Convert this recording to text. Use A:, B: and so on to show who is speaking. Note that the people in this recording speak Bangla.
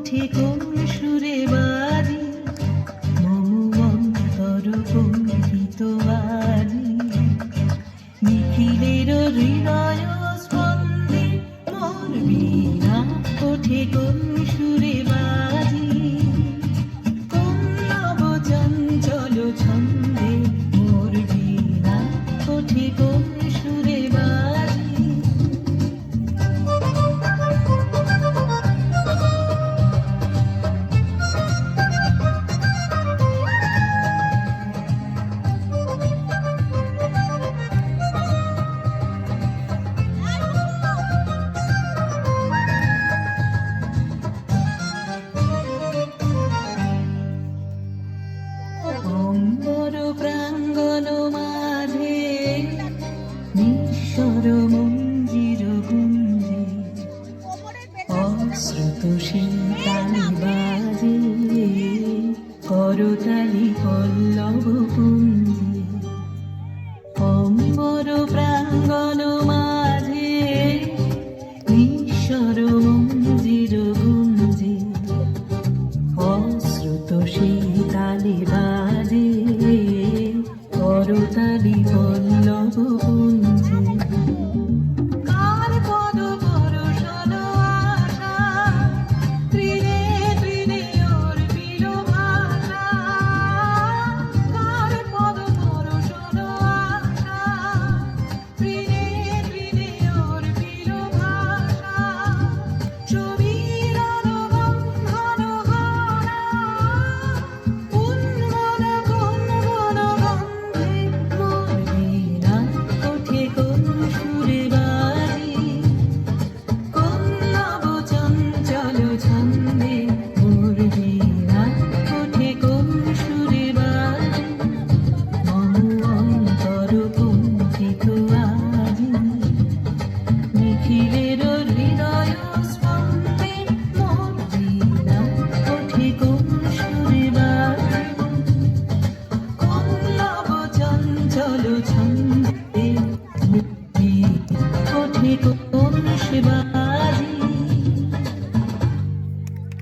A: ওঠে কোন সুরে বাজি, মম অন্তর কম্পিত আজি, নিখিলের হৃদয় স্পন্দে মোর বীণা ওঠে কোন সুরে বাজি, কোন নব চঞ্চল ছন্দে মোর বীণা ওঠে কোন সুরে বাজি। অম্বর প্রাঙ্গণ মাঝে নিঃস্বর মঞ্জির গুঞ্জে, অশ্রুত শিতালি বাজে, করতালি পল্লব কুঞ্জে।